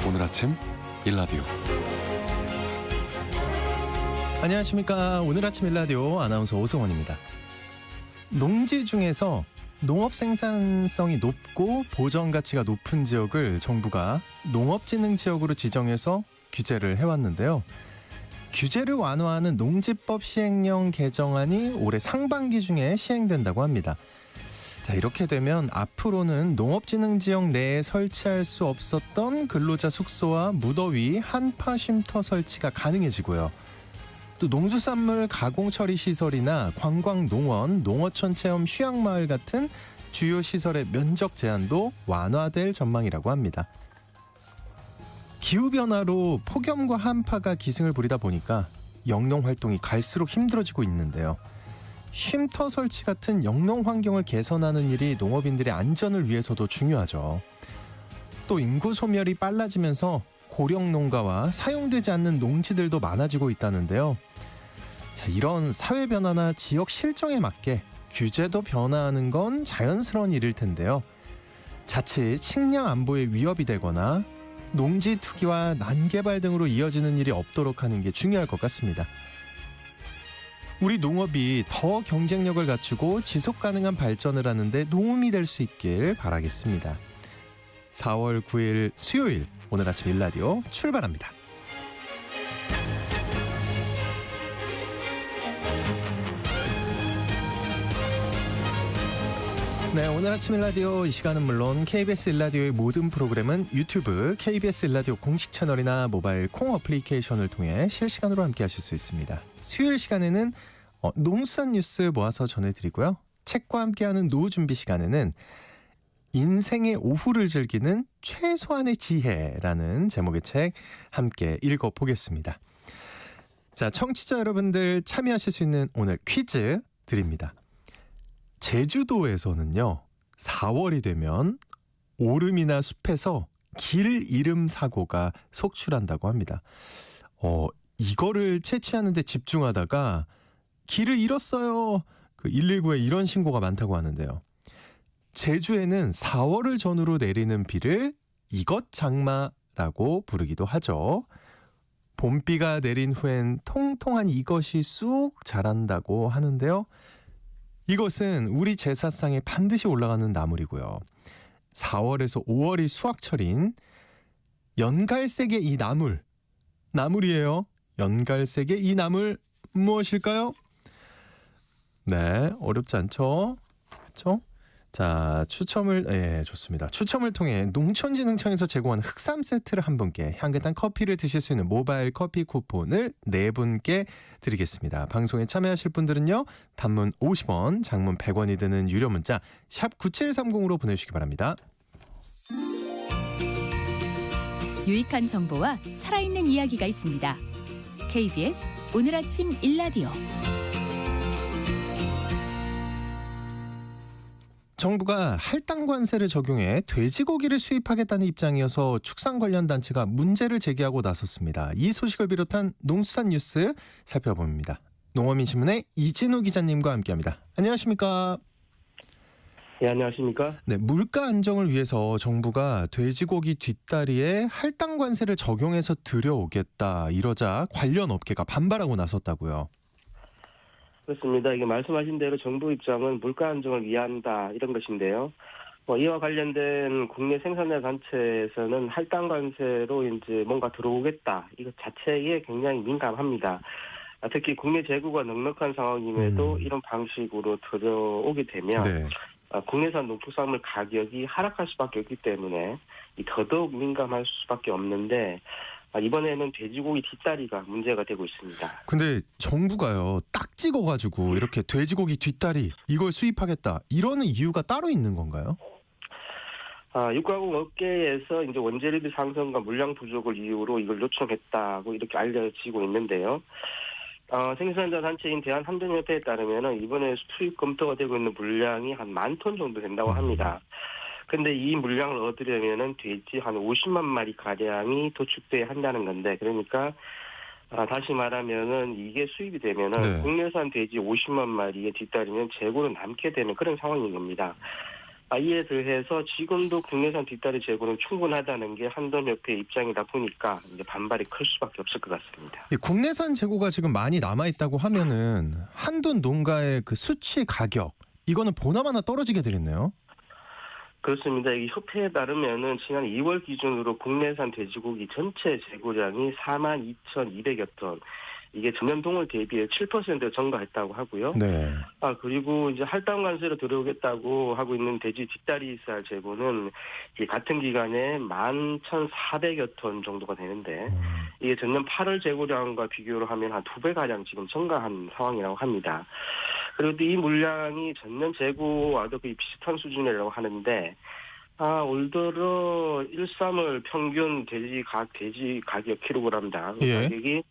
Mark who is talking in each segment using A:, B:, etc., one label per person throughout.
A: 오늘 아침 일라디오.
B: 안녕하십니까. 오늘 아침 일라디오 아나운서 오승원입니다. 농지 중에서 농업 생산성이 높고 보전 가치가 높은 지역을 정부가 농업진흥지역으로 지정해서 규제를 해왔는데요. 규제를 완화하는 농지법 시행령 개정안이 올해 상반기 중에 시행된다고 합니다. 자, 이렇게 되면 앞으로는 농업진흥지역 내에 설치할 수 없었던 근로자 숙소와 무더위 한파 쉼터 설치가 가능해지고요. 또 농수산물 가공 처리 시설이나 관광 농원, 농어촌 체험 휴양마을 같은 주요 시설의 면적 제한도 완화될 전망이라고 합니다. 기후변화로 폭염과 한파가 기승을 부리다 보니까 영농 활동이 갈수록 힘들어지고 있는데요. 쉼터 설치 같은 영농 환경을 개선하는 일이 농업인들의 안전을 위해서도 중요하죠. 또 인구 소멸이 빨라지면서 고령 농가와 사용되지 않는 농지들도 많아지고 있다는데요. 자, 이런 사회 변화나 지역 실정에 맞게 규제도 변화하는 건 자연스러운 일일 텐데요. 자칫 식량 안보에 위협이 되거나 농지 투기와 난개발 등으로 이어지는 일이 없도록 하는 게 중요할 것 같습니다. 우리 농업이 더 경쟁력을 갖추고 지속 가능한 발전을 하는데 도움이 될 수 있길 바라겠습니다. 4월 9일 수요일 오늘 아침 일라디오 출발합니다. 네, 오늘 아침 일라디오 이 시간은 물론 KBS 일라디오의 모든 프로그램은 유튜브 KBS 일라디오 공식 채널이나 모바일 콩 어플리케이션을 통해 실시간으로 함께 하실 수 있습니다. 수요일 시간에는 농수산 뉴스 모아서 전해드리고요. 책과 함께하는 노후 준비 시간에는 인생의 오후를 즐기는 최소한의 지혜라는 제목의 책 함께 읽어보겠습니다. 자, 청취자 여러분들 참여하실 수 있는 오늘 퀴즈 드립니다. 제주도에서는요, 4월이 되면 오름이나 숲에서 길 잃음 사고가 속출한다고 합니다. 이거를 채취하는데 집중하다가 길을 잃었어요. 119에 이런 신고가 많다고 하는데요. 제주에는 4월을 전후로 내리는 비를 이것장마라고 부르기도 하죠. 봄비가 내린 후엔 통통한 이것이 쑥 자란다고 하는데요. 이것은 우리 제사상에 반드시 올라가는 나물이고요. 4월에서 5월이 수확철인 연갈색의 이 나물이에요. 연갈색의 이 나물 무엇일까요? 네, 어렵지 않죠? 그렇죠? 자, 좋습니다. 추첨을 통해 농촌진흥청에서 제공하는 흑삼 세트를 한 분께, 향긋한 커피를 드실 수 있는 모바일 커피 쿠폰을 네 분께 드리겠습니다. 방송에 참여하실 분들은요, 단문 50원, 장문 100원이 드는 유료 문자 샵 9730으로 보내주시기 바랍니다.
C: 유익한 정보와 살아있는 이야기가 있습니다. KBS 오늘 아침 일라디오.
B: 정부가 할당 관세를 적용해 돼지고기를 수입하겠다는 입장이어서 축산 관련 단체가 문제를 제기하고 나섰습니다. 이 소식을 비롯한 농수산 뉴스 살펴봅니다. 농어민신문의 이진우 기자님과 함께합니다. 안녕하십니까?
D: 네, 안녕하십니까?
B: 네, 물가 안정을 위해서 정부가 돼지고기 뒷다리에 할당 관세를 적용해서 들여오겠다, 이러자 관련 업계가 반발하고 나섰다고요.
D: 그렇습니다. 이게 말씀하신 대로 정부 입장은 물가 안정을 위한다, 이런 것인데요. 이와 관련된 국내 생산자 단체에서는 할당 관세로 이제 뭔가 들어오겠다, 이것 자체에 굉장히 민감합니다. 특히 국내 재고가 넉넉한 상황임에도 이런 방식으로 들어오게 되면
B: 네.
D: 국내산 농축산물 가격이 하락할 수밖에 없기 때문에 더더욱 민감할 수밖에 없는데, 이번에는 돼지고기 뒷다리가 문제가 되고 있습니다.
B: 근데 정부가요, 딱 찍어가지고 이렇게 돼지고기 뒷다리 이걸 수입하겠다, 이러는 이유가 따로 있는 건가요?
D: 육가공 업계에서 이제 원재료비 상승과 물량 부족을 이유로 이걸 요청했다고 이렇게 알려지고 있는데요. 생산자 단체인 대한함정협회에 따르면 이번에 수입 검토가 되고 있는 물량이 한 10,000톤 정도 된다고 합니다. 근데 이 물량을 얻으려면은 돼지 한 50만 마리 가량이 도축돼야 한다는 건데, 그러니까 다시 말하면은 이게 수입이 되면은
B: 네.
D: 국내산 돼지 50만 마리의 뒷다리는 재고로 남게 되는 그런 상황인 겁니다. 이에 대해서 지금도 국내산 뒷다리 재고는 충분하다는 게 한돈협회의 입장이다 보니까 이제 반발이 클 수밖에 없을 것 같습니다.
B: 국내산 재고가 지금 많이 남아 있다고 하면은 한돈 농가의 그 수치 가격 이거는 보나마나 떨어지게 되겠네요.
D: 그렇습니다. 이 협회에 따르면은 지난 2월 기준으로 국내산 돼지고기 전체 재고량이 42,200여 톤. 이게 전년 동월 대비해 7% 증가했다고 하고요.
B: 네.
D: 그리고 이제 할당 관세로 들어오겠다고 하고 있는 돼지 뒷다리살 재고는 이 같은 기간에 11,400여 톤 정도가 되는데 이게 전년 8월 재고량과 비교를 하면 한 2배 가량 지금 증가한 상황이라고 합니다. 그리고 이 물량이 전년 재고와도 거의 비슷한 수준이라고 하는데 올 들어 1.3월 평균 돼지 가격 킬로그램당
B: 예.
D: 가격이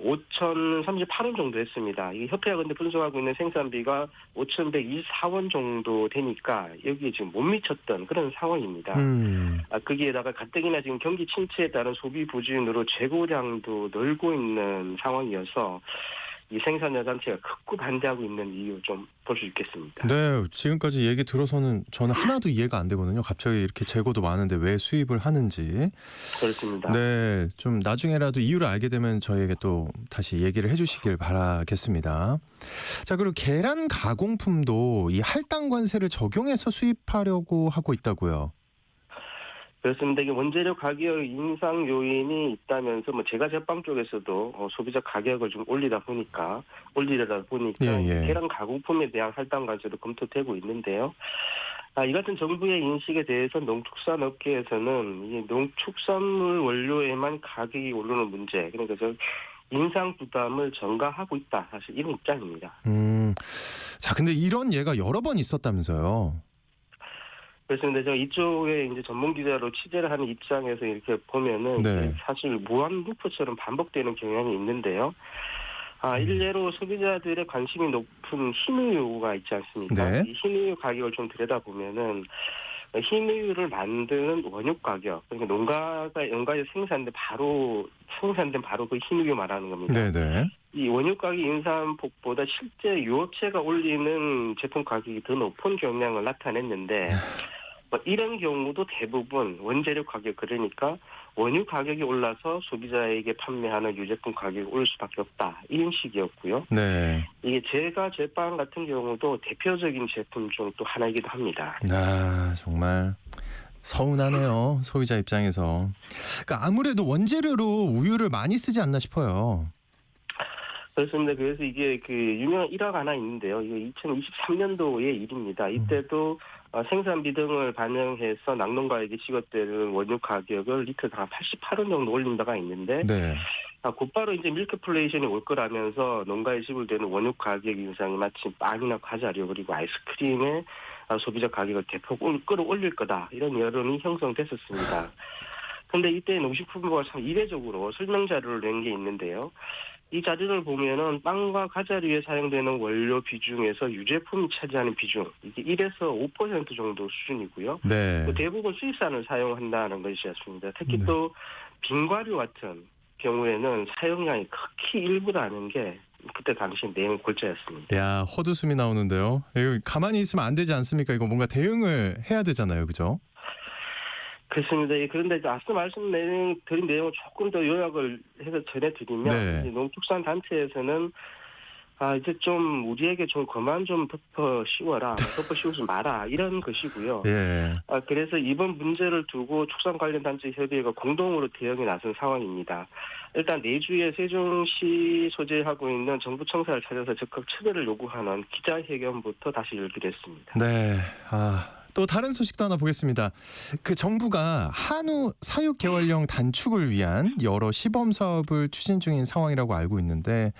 D: 5,038원 정도 했습니다. 이 협회가 근데 분석하고 있는 생산비가 5,124원 정도 되니까 여기에 지금 못 미쳤던 그런 상황입니다. 거기에다가 가뜩이나 지금 경기 침체에 따른 소비 부진으로 재고량도 늘고 있는 상황이어서 이 생산자 단체가 극구 반대하고 있는 이유 좀 볼 수 있겠습니다.
B: 네, 지금까지 얘기 들어서는 저는 하나도 이해가 안 되거든요. 갑자기 이렇게 재고도 많은데 왜 수입을 하는지.
D: 그렇습니다.
B: 네, 좀 나중에라도 이유를 알게 되면 저희에게 또 다시 얘기를 해주시길 바라겠습니다. 자, 그리고 계란 가공품도 이 할당 관세를 적용해서 수입하려고 하고 있다고요.
D: 그렇습니다. 이게 원재료 가격 인상 요인이 있다면서 제가 제빵 쪽에서도 소비자 가격을 좀 올리다 보니까
B: 예.
D: 계란 가공품에 대한 할당 관세도 검토되고 있는데요. 이 같은 정부의 인식에 대해서 농축산업계에서는 이 농축산물 원료에만 가격이 오르는 문제, 그러니까 인상 부담을 전가하고 있다. 사실 이런 입장입니다.
B: 자, 근데 이런 예가 여러 번 있었다면서요.
D: 그렇습니다. 제가 이쪽에 이제 전문 기자로 취재를 하는 입장에서 이렇게 보면은
B: 네.
D: 사실 무한 루프처럼 반복되는 경향이 있는데요. 일례로 소비자들의 관심이 높은 흰우유가 있지 않습니까?
B: 네.
D: 이 흰우유 가격을 좀 들여다보면은 흰우유를 만드는 원육 가격, 그러니까 농가에서 생산된 바로 그 흰우유 말하는 겁니다.
B: 네네.
D: 이 원유 가격 인상폭보다 실제 유업체가 올리는 제품 가격이 더 높은 경향을 나타냈는데 이런 경우도 대부분 원재료 가격, 그러니까 원유 가격이 올라서 소비자에게 판매하는 유제품 가격이 오를 수밖에 없다, 이런 식이었고요.
B: 네. 이게
D: 제가 제빵 같은 경우도 대표적인 제품 중 또 하나이기도 합니다.
B: 정말 서운하네요, 소비자 입장에서. 그러니까 아무래도 원재료로 우유를 많이 쓰지 않나 싶어요.
D: 그렇습니다. 그래서 이게 그 유명한 일화가 하나 있는데요. 이게 2023년도의 일입니다. 이때도 생산비 등을 반영해서 낙농가에게 지급되는 원유 가격을 리터당 88원 정도 올린 바가 있는데,
B: 네.
D: 곧바로 이제 밀크플레이션이 올 거라면서 농가에 지불되는 원유 가격 인상이 마치 빵이나 과자류 그리고 아이스크림의 소비자 가격을 대폭 끌어올릴 거다, 이런 여론이 형성됐었습니다. 근데 이때 농식품부가 참 이례적으로 설명 자료를 낸 게 있는데요. 이 자료를 보면은 빵과 과자류에 사용되는 원료 비중에서 유제품이 차지하는 비중, 이게 1에서 5% 정도 수준이고요.
B: 네.
D: 대부분 수입산을 사용한다는 것이었습니다. 특히 또 빙과류 같은 경우에는 사용량이 극히 일부라는 게 그때 당시 내용 골자였습니다.
B: 야, 헛웃음이 나오는데요. 이거 가만히 있으면 안 되지 않습니까? 이거 뭔가 대응을 해야 되잖아요, 그죠?
D: 그렇습니다. 그런데 앞서 말씀드린 내용을 조금 더 요약을 해서 전해드리면,
B: 네.
D: 농축산 단체에서는 이제 좀 우리에게 좀 그만 좀 덮어 씌우지 마라, 이런 것이고요.
B: 예.
D: 그래서 이번 문제를 두고 축산 관련 단체 협의회가 공동으로 대응에 나선 상황입니다. 일단 내주에 세종시 소재하고 있는 정부 청사를 찾아서 적극 처벌을 요구하는 기자회견부터 다시 열기로 했습니다.
B: 네. 또 다른 소식도 하나 보겠습니다. 그 정부가 한우 사육 개월령 단축을 위한 여러 시범 사업을 추진 중인 상황이라고 알고 있는데,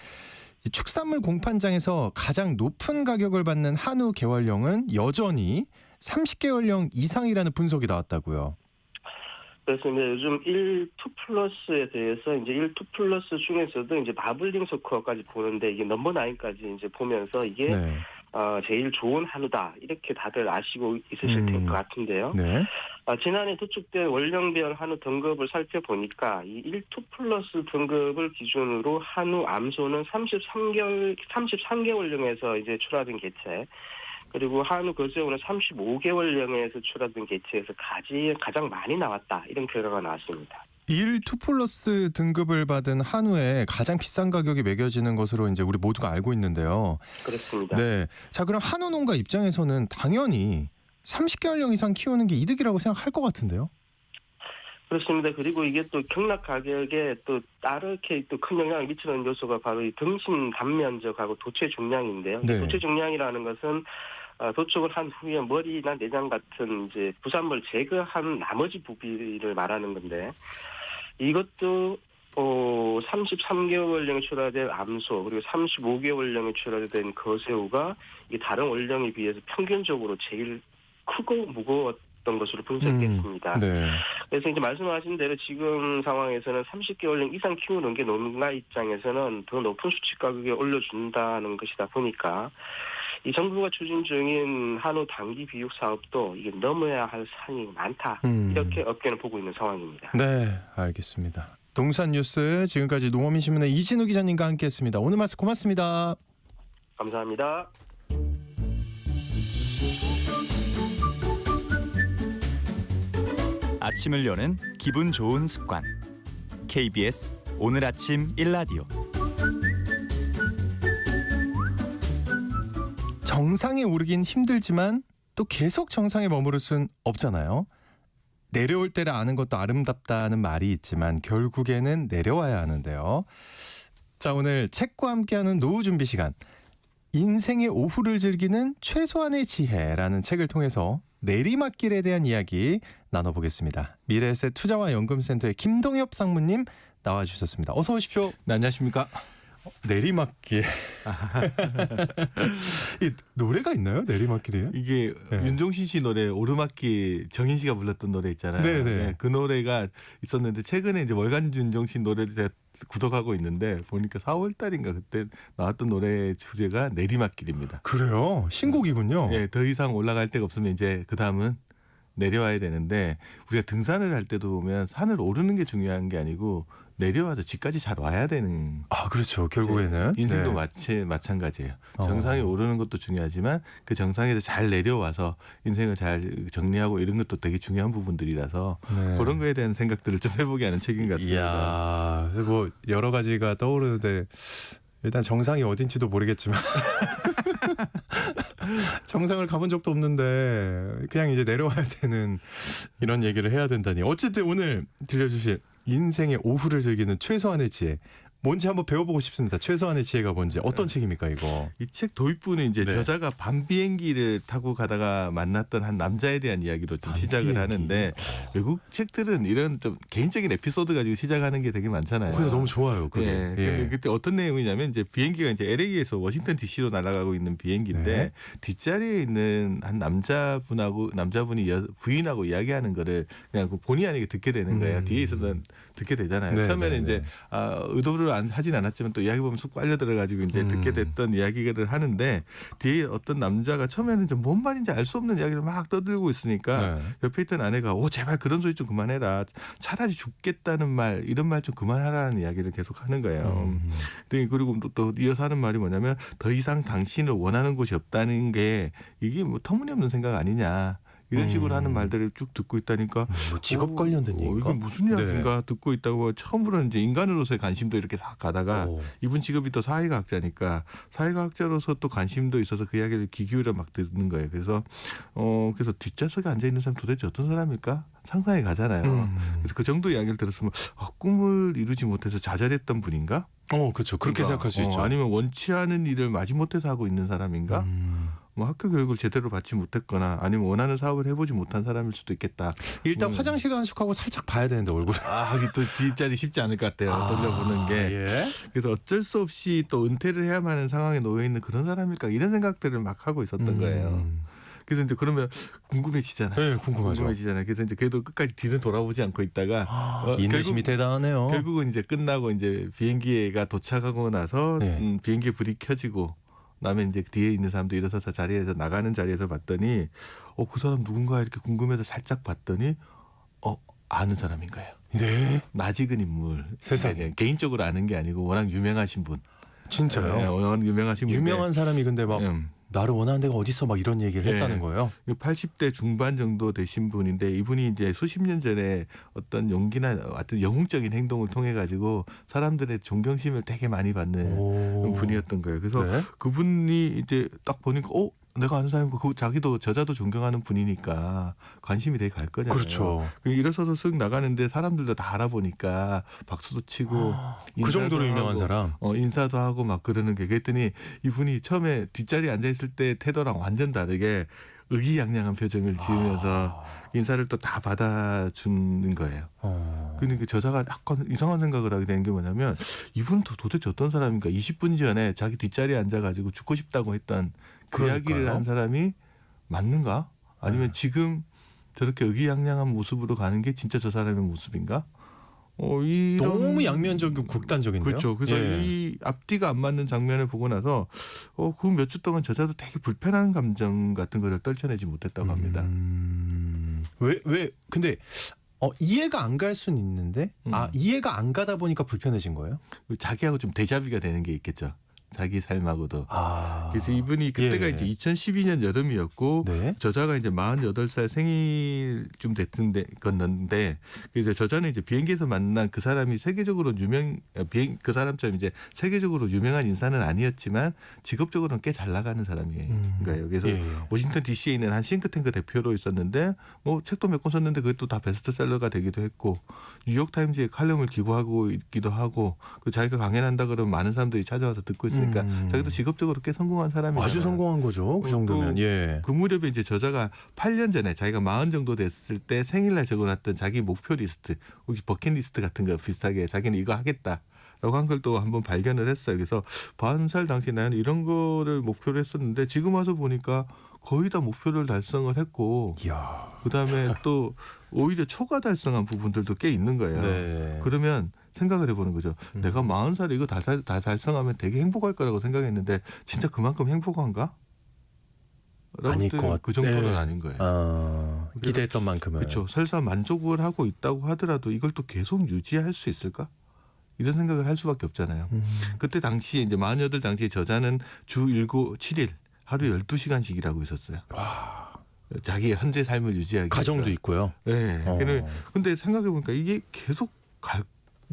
B: 이 축산물 공판장에서 가장 높은 가격을 받는 한우 개월령은 여전히 30개월령 이상이라는 분석이 나왔다고요.
D: 그렇습니다. 요즘 1-2플러스에 대해서 이제 1-2플러스 중에서도 이제 마블링 서커까지 보는데, 이게 넘버 9까지 이제 보면서 이게
B: 네.
D: 제일 좋은 한우다, 이렇게 다들 아시고 있으실 것 같은데요.
B: 네.
D: 지난해 도축된 월령별 한우 등급을 살펴보니까 이 1-2플러스 등급을 기준으로 한우 암소는 33개월령에서 이제 출하된 개체, 그리고 한우 거세우는 35개월령에서 출하된 개체에서 가장 많이 나왔다. 이런 결과가 나왔습니다.
B: 1, 2+ 등급을 받은 한우에 가장 비싼 가격이 매겨지는 것으로 이제 우리 모두가 알고 있는데요.
D: 그렇습니다.
B: 네. 자, 그럼 한우 농가 입장에서는 당연히 30개월령 이상 키우는 게 이득이라고 생각할 것 같은데요.
D: 그렇습니다. 그리고 이게 또 경락 가격에 또 다르게 또 큰 영향을 미치는 요소가 바로 이 등심 단면적하고 도체 중량인데요.
B: 네.
D: 도체 중량이라는 것은 도축을 한 후에 머리나 내장 같은 이제 부산물 제거한 나머지 부위를 말하는 건데 이것도 33개월령에 출하된 암소 그리고 35개월령에 출하된 거새우가 이 다른 월령에 비해서 평균적으로 제일 크고 무거웠던 것으로 분석했습니다.
B: 네.
D: 그래서 이제 말씀하신 대로 지금 상황에서는 30개월령 이상 키우는 게 농가 입장에서는 더 높은 수치 가격에 올려준다는 것이다 보니까 이 정부가 추진 중인 한우 단기 비육 사업도 이게 넘어야 할 산이 많다. 이렇게 업계는 보고 있는 상황입니다.
B: 네, 알겠습니다. 동산뉴스 지금까지 농어민신문의 이진우 기자님과 함께했습니다. 오늘 말씀 고맙습니다.
D: 감사합니다.
E: 아침을 여는 기분 좋은 습관. KBS 오늘 아침 일라디오.
B: 정상에 오르긴 힘들지만 또 계속 정상에 머무를 순 없잖아요. 내려올 때를 아는 것도 아름답다는 말이 있지만 결국에는 내려와야 하는데요. 자, 오늘 책과 함께하는 노후 준비 시간. 인생의 오후를 즐기는 최소한의 지혜라는 책을 통해서 내리막길에 대한 이야기 나눠보겠습니다. 미래에셋 투자와 연금센터의 김동엽 상무님 나와주셨습니다. 어서 오십시오.
F: 네, 안녕하십니까.
B: 내리막길. 이 노래가 있나요? 내리막길이요?
F: 이게
B: 네.
F: 윤종신 씨 노래 오르막길 정인 씨가 불렀던 노래 있잖아요.
B: 네네.
F: 네, 그 노래가 있었는데 최근에 이제 월간 윤종신 노래를 제가 구독하고 있는데 보니까 4월 달인가 그때 나왔던 노래 주제가 내리막길입니다.
B: 그래요? 신곡이군요.
F: 예, 더 이상 올라갈 데가 없으면 이제 그 다음은 내려와야 되는데 우리가 등산을 할 때도 보면 산을 오르는 게 중요한 게 아니고 내려와서 집까지 잘 와야 되는.
B: 아, 그렇죠. 결국에는
F: 인생도
B: 네.
F: 마찬가지예요. 정상에 오르는 것도 중요하지만 그 정상에서 잘 내려와서 인생을 잘 정리하고 이런 것도 되게 중요한 부분들이라서
B: 네.
F: 그런 거에 대한 생각들을 좀 해보게 하는 책인 것 같습니다.
B: 이야, 뭐 여러 가지가 떠오르는데 일단 정상이 어딘지도 모르겠지만 정상을 가본 적도 없는데 그냥 이제 내려와야 되는 이런 얘기를 해야 된다니. 어쨌든 오늘 들려주실 인생의 오후를 즐기는 최소한의 지혜. 뭔지 한번 배워보고 싶습니다. 최소한의 지혜가 뭔지. 어떤 책입니까 이거?
F: 이 책 도입부는 이제
B: 네.
F: 저자가 밤 비행기를 타고 가다가 만났던 한 남자에 대한 이야기로 좀 시작을
B: 비행기.
F: 하는데 외국 책들은 이런 좀 개인적인 에피소드 가지고 시작하는 게 되게 많잖아요.
B: 그래 너무 좋아요. 그게.
F: 예. 근데 그때 어떤 내용이냐면 이제 비행기가 이제 LA에서 워싱턴 DC로 날아가고 있는 비행기인데
B: 네.
F: 뒷자리에 있는 한 남자분이 부인하고 이야기하는 거를 그냥 본의 아니게 듣게 되는 거예요. 뒤에 있으면 듣게 되잖아요.
B: 네,
F: 처음에는
B: 네,
F: 이제
B: 네.
F: 의도를 하진 않았지만 또 이야기 보면 쑥 빨려 들어가지고 이제 듣게 됐던 이야기를 하는데 뒤에 어떤 남자가 처음에는 좀 뭔 말인지 알 수 없는 이야기를 막 떠들고 있으니까
B: 네.
F: 옆에 있던 아내가 제발 그런 소리 좀 그만해라. 차라리 죽겠다는 말 이런 말 좀 그만하라는 이야기를 계속 하는 거예요. 그리고 또 이어서 하는 말이 뭐냐면 더 이상 당신을 원하는 곳이 없다는 게 이게 뭐 터무니없는 생각 아니냐. 이런 식으로 하는 말들을 쭉 듣고 있다니까
B: 뭐 직업 관련된 얘기인가?
F: 이게 무슨 이야기인가 듣고 있다고 처음으로는 이제 인간으로서의 관심도 이렇게 싹 가다가
B: 오.
F: 이분 직업이 또 사회과학자니까 사회과학자로서 또 관심도 있어서 그 이야기를 귀 기울여 막 듣는 거예요. 그래서 뒷좌석에 앉아 있는 사람 도대체 어떤 사람일까? 상상이 가잖아요. 그래서 그 정도 이야기를 들었으면 꿈을 이루지 못해서 좌절했던 분인가?
B: 그렇죠. 그렇게 생각할 수 있죠.
F: 아니면 원치 않은 일을 마지못해서 하고 있는 사람인가? 뭐 학교 교육을 제대로 받지 못했거나 아니면 원하는 사업을 해보지 못한 사람일 수도 있겠다.
B: 일단 화장실 가는 척하고 살짝 봐야 되는데 얼굴.
F: 이게 또 진짜 쉽지 않을 것 같아요. 돌려보는 게.
B: 예.
F: 그래서 어쩔 수 없이 또 은퇴를 해야만 하는 상황에 놓여 있는 그런 사람일까 이런 생각들을 막 하고 있었던 거예요. 그래서 이제 그러면 궁금해지잖아요.
B: 네, 궁금하죠.
F: 궁금해지잖아요. 그래서 이제 그래도 끝까지 뒤는 돌아보지 않고 있다가
B: 인내심이 대단하네요.
F: 결국은 이제 끝나고 이제 비행기가 도착하고 나서
B: 네.
F: 비행기 불이 켜지고 그다음에 이제 뒤에 있는 사람도 일어서서 자리에서 나가는 자리에서 봤더니 그 사람 누군가 이렇게 궁금해서 살짝 봤더니 아는 사람인 거예요.
B: 네.
F: 낯익은 인물.
B: 세상에.
F: 개인적으로 아는 게 아니고 워낙 유명하신 분.
B: 진짜요?
F: 네, 워낙 유명하신 분.
B: 유명한 사람이 근데 막 나를 원하는 데가 어디 있어 막 이런 얘기를
F: 네.
B: 했다는 거예요.
F: 80대 중반 정도 되신 분인데 이분이 이제 수십 년 전에 어떤 용기나 어떤 영웅적인 행동을 통해 가지고 사람들의 존경심을 되게 많이 받는
B: 오.
F: 분이었던 거예요. 그래서
B: 네.
F: 그분이 이제 딱 보니까 내가 아는 사람이고 그 자기도 저자도 존경하는 분이니까 관심이 되게 갈 거잖아요.
B: 그렇죠.
F: 일어서서 쓱 나가는데 사람들도 다 알아보니까 박수도 치고
B: 그 정도로
F: 인사도
B: 유명한
F: 하고,
B: 사람.
F: 인사도 하고 막 그러는 게 그랬더니 이분이 처음에 뒷자리에 앉아 있을 때 태도랑 완전 다르게 의기양양한 표정을 지으면서 인사를 또 다 받아주는 거예요. 그러니까 저자가 약간 이상한 생각을 하게 된 게 뭐냐면 이분도 도대체 어떤 사람인가 20분 전에 자기 뒷자리에 앉아가지고 죽고 싶다고 했던 그
B: 그러니까요.
F: 이야기를 한 사람이 맞는가? 아니면 지금 저렇게 의기양양한 모습으로 가는 게 진짜 저 사람의 모습인가? 이런
B: 너무 양면적이고 극단적인데요.
F: 그렇죠. 그래서
B: 예.
F: 이 앞뒤가 안 맞는 장면을 보고 나서 그 몇 주 동안 저자도 되게 불편한 감정 같은 거를 떨쳐내지 못했다고 합니다.
B: 왜 근데 이해가 안 갈 수는 있는데 이해가 안 가다 보니까 불편해진 거예요?
F: 자기하고 좀 데자뷰가 되는 게 있겠죠. 자기 삶하고도.
B: 아.
F: 그래서 이분이 그때가
B: 예.
F: 이제 2012년 여름이었고
B: 네.
F: 저자가 이제 48살 생일쯤 됐는데 그래서 저자는 이제 비행기에서 만난 그 사람이 세계적으로 그 사람처럼 이제 세계적으로 유명한 인사는 아니었지만 직업적으로는 꽤 잘 나가는 사람인 거예요. 그래서
B: 예.
F: 워싱턴 DC에 있는 한 싱크탱크 대표로 있었는데 뭐 책도 몇 권 썼는데 그것도 다 베스트셀러가 되기도 했고 뉴욕타임즈에 칼럼을 기고하고 있기도 하고 그 자기가 강연한다 그러면 많은 사람들이 찾아와서 듣고 있으니까 자기도 직업적으로 꽤 성공한 사람이에요.
B: 아주 성공한 거죠. 그 정도면. 예.
F: 그 무렵에 이제 저자가 8년 전에 자기가 40 정도 됐을 때 생일날 적어놨던 자기 목표 리스트, 혹시 버킷리스트 같은 거 비슷하게 자기는 이거 하겠다. 라고 한 걸 또 한번 발견을 했어요. 그래서 40살 당시 나는 이런 거를 목표로 했었는데 지금 와서 보니까 거의 다 목표를 달성을 했고
B: 이야.
F: 그다음에 또 오히려 초과 달성한 부분들도 꽤 있는 거예요.
B: 네.
F: 그러면 생각을 해보는 거죠. 내가 40살에 이거 다 달성하면 되게 행복할 거라고 생각했는데 진짜 그만큼 행복한가?
B: 아닐 것 같-
F: 그 정도는
B: 네.
F: 아닌 거예요.
B: 기대했던 만큼은.
F: 그렇죠. 설사 만족을 하고 있다고 하더라도 이걸 또 계속 유지할 수 있을까? 이런 생각을 할 수밖에 없잖아요. 그때 당시에 이제 48 당시에 저자는 주 7일 하루 12시간씩 일하고 있었어요. 자기의 현재 삶을 유지하기
B: 가정도
F: 위해서.
B: 있고요.
F: 네. 근데 생각해 보니까 이게 계속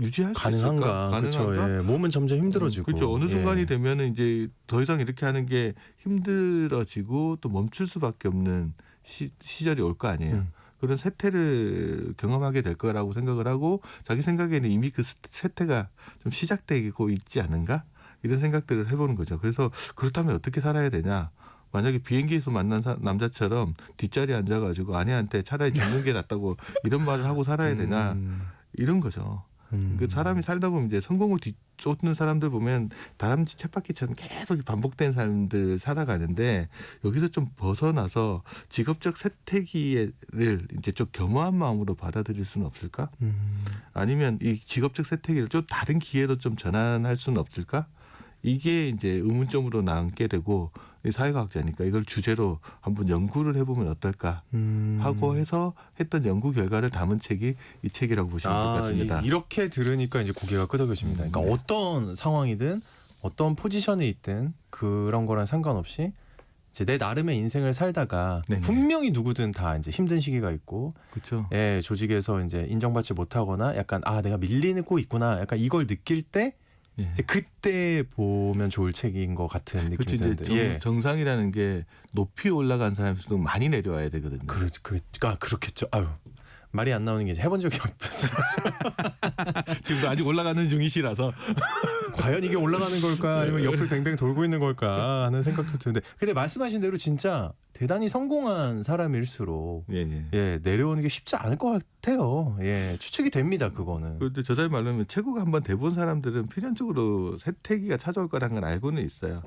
F: 유지할 수 있을까?
B: 가능한가? 그렇죠. 예. 몸은 점점 힘들어지고.
F: 그렇죠. 어느 순간이
B: 예.
F: 되면은 이제 더 이상 이렇게 하는 게 힘들어지고 또 멈출 수밖에 없는 시절이 올 거 아니에요. 그런 세태를 경험하게 될 거라고 생각을 하고 자기 생각에는 이미 그 세태가 좀 시작되고 있지 않은가? 이런 생각들을 해보는 거죠. 그래서 그렇다면 어떻게 살아야 되냐? 만약에 비행기에서 만난 남자처럼 뒷자리에 앉아가지고 아내한테 차라리 죽는 게 낫다고 이런 말을 하고 살아야 되냐? 이런 거죠. 그 사람이 살다 보면 이제 성공을 뒤쫓는 사람들 보면 다람쥐 쳇바퀴처럼 계속 반복된 삶들 살아가는데 여기서 좀 벗어나서 직업적 쇠퇴기를 이제 좀 겸허한 마음으로 받아들일 수는 없을까? 아니면 이 직업적 쇠퇴기를 좀 다른 기회로 좀 전환할 수는 없을까? 이게 이제 의문점으로 남게 되고 사회과학자니까 이걸 주제로 한번 연구를 해보면 어떨까 하고 해서 했던 연구 결과를 담은 책이 이 책이라고 보시면 될 것 같습니다.
B: 이렇게 들으니까 이제 고개가 끄덕여집니다. 그러니까 어떤 상황이든 어떤 포지션에 있든 그런 거랑 상관없이 이제 내 나름의 인생을 살다가
F: 네네.
B: 분명히 누구든 다 이제 힘든 시기가 있고,
F: 그렇죠.
B: 예, 조직에서 이제 인정받지 못하거나 약간 내가 밀리고 있구나, 약간 이걸 느낄 때.
F: 예.
B: 이제 그때 보면 좋을 책인 것 같은 느낌이
F: 그렇죠. 이제
B: 드는데
F: 정상이라는 게 높이 올라간 사람일수록 많이 내려와야 되거든요.
B: 그렇겠죠. 아유, 말이 안 나오는 게 이제 해본 적이 없어서
F: 지금 아직 올라가는 중이시라서
B: 과연 이게 올라가는 걸까 아니면 옆을 뱅뱅 돌고 있는 걸까 하는 생각도 드는데, 근데 말씀하신 대로 진짜 대단히 성공한 사람일수록
F: 예.
B: 내려오는 게 쉽지 않을 것 같아요. 예, 추측이 됩니다. 그거는.
F: 그런데 저자의 말로는 최고가 한번 돼본 사람들은 필연적으로 쇠퇴기가 찾아올 거라는 걸 알고는 있어요.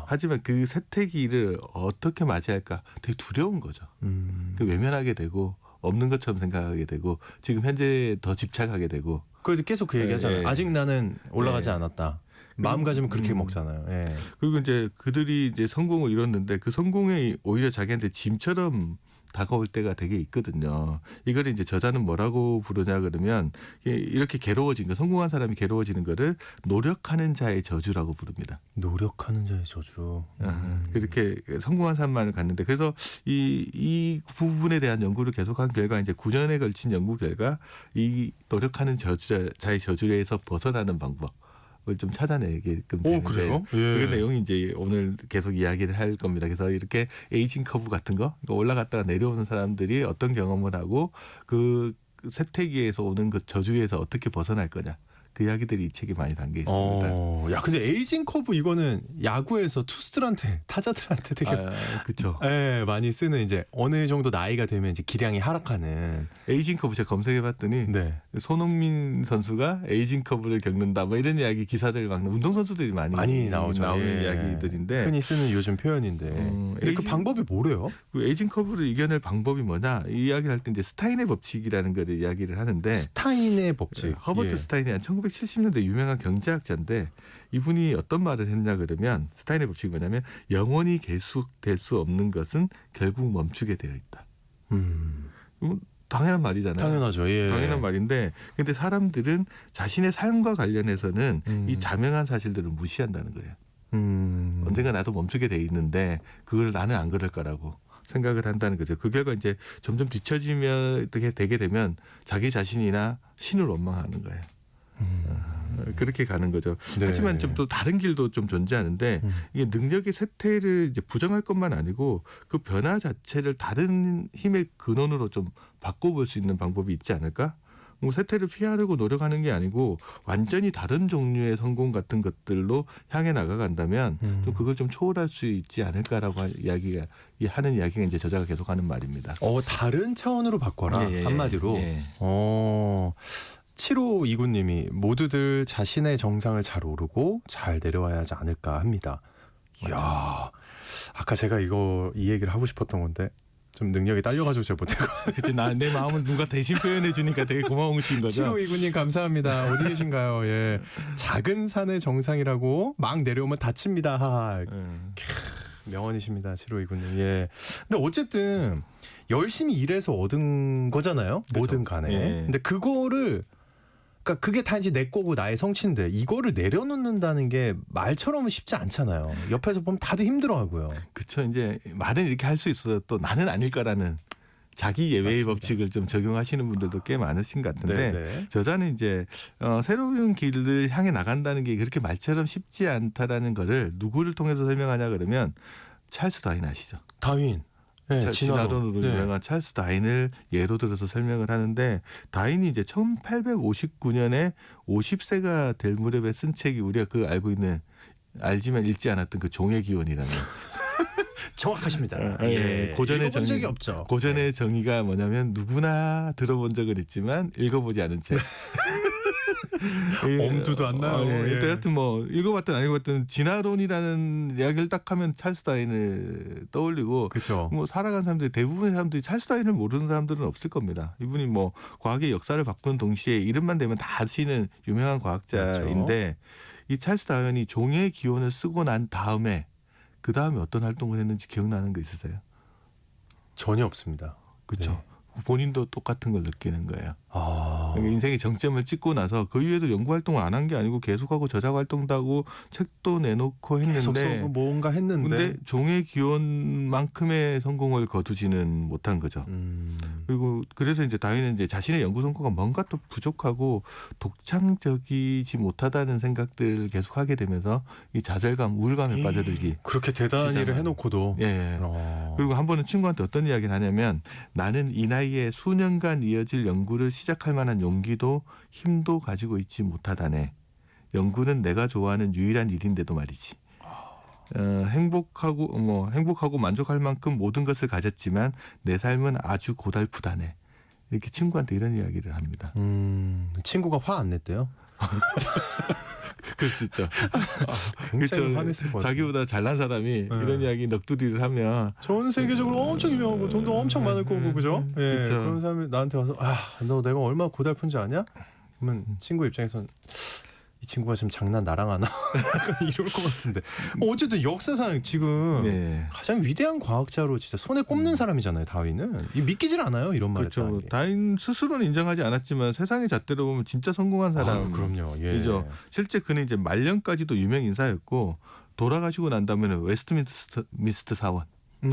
F: 하지만 그 쇠퇴기를 어떻게 맞이할까 되게 두려운 거죠. 그 외면하게 되고 없는 것처럼 생각하게 되고 지금 현재 더 집착하게 되고.
B: 그래도 계속 그 얘기하잖아요.
F: 예.
B: 아직 나는 올라가지 않았다. 마음가짐은 그렇게 먹잖아요. 예.
F: 그리고 이제 그들이 이제 성공을 이뤘는데 그 성공이 오히려 자기한테 짐처럼 다가올 때가 되게 있거든요. 이걸 이제 저자는 뭐라고 부르냐 그러면 이렇게 괴로워진 거, 성공한 사람이 괴로워지는 거를 노력하는 자의 저주라고 부릅니다.
B: 노력하는 자의 저주.
F: 그렇게 성공한 사람만을 갖는데 그래서 이 부분에 대한 연구를 계속한 결과 이제 9년에 걸친 연구 결과 이 노력하는 자의 저주에서 벗어나는 방법. 을 좀 찾아내게끔 되는데
B: 그래요?
F: 그 내용이 이제 오늘 계속 이야기를 할 겁니다. 그래서 이렇게 에이징 커브 같은 거 올라갔다가 내려오는 사람들이 어떤 경험을 하고 그 쇠퇴기에서 오는 그 저주에서 어떻게 벗어날 거냐. 그 이야기들이 이 책에 많이 담겨 있습니다.
B: 야, 근데 에이징 커브 이거는 야구에서 투수들한테 타자들한테 되게
F: 그렇죠.
B: 많이 쓰는 이제 어느 정도 나이가 되면 이제 기량이 하락하는
F: 에이징 커브 제가 검색해봤더니
B: 네.
F: 손흥민 선수가 에이징 커브를 겪는다 뭐 이런 이야기 기사들 막 운동 선수들이 많이
B: 나오죠.
F: 나오는 이야기들인데
B: 흔히 쓰는 요즘 표현인데 근데 그 방법이 뭐래요?
F: 그 에이징 커브를 이겨낼 방법이 뭐냐 이 이야기를 할 때 이제 스타인의 법칙이라는 걸 이야기를 하는데
B: 스타인의 법칙.
F: 허버트 스타인이 한 1970년대 유명한 경제학자인데 이분이 어떤 말을 했냐 그러면 스타인의 법칙이 뭐냐면 영원히 계속될 수 없는 것은 결국 멈추게 되어 있다. 당연한 말이잖아요.
B: 당연하죠. 예.
F: 당연한 말인데 근데 사람들은 자신의 삶과 관련해서는 이 자명한 사실들을 무시한다는 거예요. 언젠가 나도 멈추게 돼 있는데 그걸 나는 안 그럴 거라고 생각을 한다는 거죠. 그 결과 이제 점점 뒤처지면 되게 되면 자기 자신이나 신을 원망하는 거예요. 그렇게 가는 거죠.
B: 네.
F: 하지만 좀 또 다른 길도 좀 존재하는데 이게 능력의 쇠퇴를 이제 부정할 것만 아니고 그 변화 자체를 다른 힘의 근원으로 좀 바꿔볼 수 있는 방법이 있지 않을까? 뭐 쇠퇴를 피하려고 노력하는 게 아니고 완전히 다른 종류의 성공 같은 것들로 향해 나가간다면 또 그걸 좀 초월할 수 있지 않을까라고 하는 이야기가 이제 저자가 계속하는 말입니다.
B: 다른 차원으로 바꿔라. 한마디로. 7529님이 모두들 자신의 정상을 잘 오르고 잘 내려와야 하지 않을까 합니다. 이야, 아까 제가 이 얘기를 하고 싶었던 건데 좀 능력이 딸려가지고 제가 못해고.
F: 그치, 내 마음을 누가 대신 표현해 주니까 되게 고마우신 거죠.
B: 7529님 감사합니다. 어디 계신가요? 예, 작은 산의 정상이라고 막 내려오면 다칩니다. 명언이십니다. 7529님. 예. 근데 어쨌든 열심히 일해서 얻은 거잖아요.
F: 그렇죠.
B: 뭐든 간에.
F: 예.
B: 근데 그거를 그러니까 그게 다 이제 내 거고 나의 성취인데 이거를 내려놓는다는 게 말처럼은 쉽지 않잖아요. 옆에서 보면 다들 힘들어하고요.
F: 그렇죠. 이제 말은 이렇게 할 수 있어도 또 나는 아닐 거라는 자기 예외의
B: 맞습니다.
F: 법칙을 좀 적용하시는 분들도 꽤 많으신 것 같은데
B: 네네.
F: 저자는 이제 새로운 길을 향해 나간다는 게 그렇게 말처럼 쉽지 않다라는 거를 누구를 통해서 설명하냐 그러면 찰스 다윈 아시죠?
B: 다윈. 네,
F: 진화론으로
B: 네.
F: 유명한 찰스 다윈을 예로 들어서 설명을 하는데 다윈이 이제 1859년에 50세가 될 무렵에 쓴 책이 우리가 그 알지만 읽지 않았던 그 종의 기원이라는
B: 정확하십니다.
F: 고전의
B: 읽어본 적이 없죠.
F: 고전의 정의가 뭐냐면 누구나 들어본 적은 있지만 읽어보지 않은 책.
B: 엄두도 안 나요.
F: 일단 하여튼 뭐 읽어봤든 안 읽어봤든 진화론이라는 이야기를 딱 하면 찰스 다윈을 떠올리고
B: 그렇죠.
F: 뭐 살아간 사람들이 대부분의 사람들이 찰스 다윈을 모르는 사람들은 없을 겁니다. 이분이 뭐 과학의 역사를 바꾸는 동시에 이름만 대면 다 아시는 유명한 과학자인데 이 찰스 다윈이 종의 기원을 쓰고 난 다음에 그 다음에 어떤 활동을 했는지 기억나는 거 있으세요?
B: 전혀 없습니다.
F: 그렇죠. 본인도 똑같은 걸 느끼는 거예요. 인생의 정점을 찍고 나서 그 이후에도 연구 활동을 안 한 게 아니고 계속하고 저작 활동도 하고 책도 내놓고
B: 계속
F: 했는데
B: 뭔가 했는데
F: 근데 종의 기원만큼의 성공을 거두지는 못한 거죠. 그리고 그래서 이제 다윈은 이제 자신의 연구 성과가 뭔가 또 부족하고 독창적이지 못하다는 생각들을 계속하게 되면서 이 좌절감, 우울감에 빠져들기.
B: 그렇게 대단한 일을
F: 시작을
B: 해놓고도
F: 예. 그리고 한 번은 친구한테 어떤 이야기를 하냐면 나는 이 나이에 수년간 이어질 연구를 시작할 만한 용기도 힘도 가지고 있지 못하다네. 연구는 내가 좋아하는 유일한 일인데도 말이지. 행복하고 만족할 만큼 모든 것을 가졌지만 내 삶은 아주 고달프다네. 이렇게 친구한테 이런 이야기를 합니다.
B: 친구가 화 안 냈대요?
F: 그럴 수 있죠.
B: 굉장히 화냈을 것 같아요.
F: 자기보다 잘난 사람이 이런 이야기 넋두리를 하면
B: 전 세계적으로 엄청 유명하고 돈도 엄청 많을 거고 그죠? 예,
F: 그쵸.
B: 그런 사람이 나한테 와서 너 내가 얼마나 고달픈지 아냐? 그러면 친구 입장에서는 이 친구가 지금 장난 나랑 하나 이럴 것 같은데 어쨌든 역사상 지금
F: 네.
B: 가장 위대한 과학자로 진짜 손에 꼽는 사람이잖아요. 다윈은 믿기질 않아요. 이런 말을
F: 그렇죠.
B: 했다는 게.
F: 다윈 스스로는 인정하지 않았지만 세상의 잣대로 보면 진짜 성공한 사람.
B: 그럼요. 예.
F: 이죠. 실제 그는 이제 말년까지도 유명 인사였고 돌아가시고 난 다음에는 웨스트민스터 사원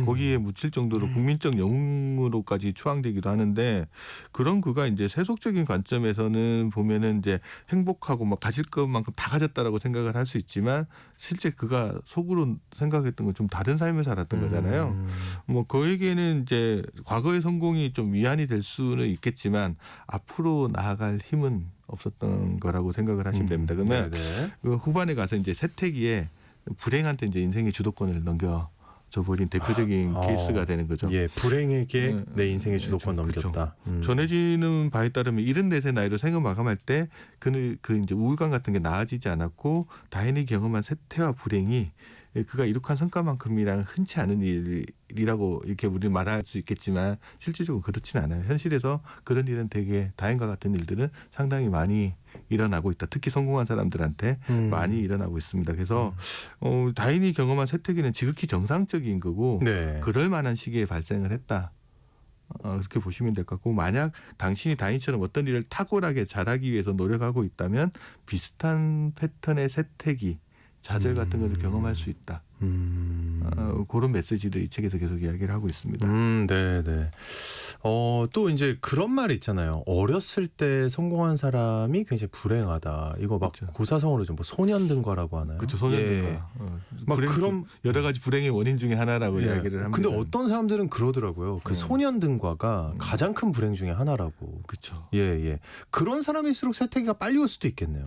F: 거기에 묻힐 정도로 국민적 영웅으로까지 추앙되기도 하는데 그런 그가 이제 세속적인 관점에서는 보면은 이제 행복하고 막 가질 것만큼 다 가졌다라고 생각을 할 수 있지만 실제 그가 속으로 생각했던 건 좀 다른 삶을 살았던 거잖아요. 뭐 그에게는 이제 과거의 성공이 좀 위안이 될 수는 있겠지만 앞으로 나아갈 힘은 없었던 거라고 생각을 하시면 됩니다. 그러면
B: 네네.
F: 그 후반에 가서 이제 세태기에 불행한테 이제 인생의 주도권을 넘겨줘버린 대표적인 케이스가 되는 거죠.
B: 예, 불행에게 내 인생의 주도권
F: 그렇죠.
B: 넘겼다.
F: 전해지는 바에 따르면 74세 나이로 생을 마감할 때 그는 그 이제 우울감 같은 게 나아지지 않았고 다행히 경험한 세태와 불행이 그가 이룩한 성과만큼이랑 흔치 않은 일이라고 이렇게 우리는 말할 수 있겠지만 실질적으로 그렇지는 않아요. 현실에서 그런 일은 되게 다행과 같은 일들은 상당히 많이 일어나고 있다. 특히 성공한 사람들한테 많이 일어나고 있습니다. 그래서 다인이 경험한 세태기는 지극히 정상적인 거고
B: 네.
F: 그럴 만한 시기에 발생을 했다. 그렇게 보시면 될 것 같고 만약 당신이 다인처럼 어떤 일을 탁월하게 잘하기 위해서 노력하고 있다면 비슷한 패턴의 세태기 좌절 같은 것을 경험할 수 있다. 그런 메시지를 이 책에서 계속 이야기를 하고 있습니다.
B: 네. 또 이제 그런 말이 있잖아요. 어렸을 때 성공한 사람이 굉장히 불행하다. 이거 막
F: 그렇죠.
B: 고사성어로 좀 뭐 소년등과라고 하나요?
F: 그렇죠. 소년등과.
B: 예. 막 그런
F: 여러 가지 불행의 원인 중에 하나라고
B: 예.
F: 이야기를 합니다.
B: 근데 어떤 사람들은 그러더라고요. 그 소년등과가 가장 큰 불행 중에 하나라고.
F: 그렇죠.
B: 예. 그런 사람일수록 세태기가 빨리 올 수도 있겠네요.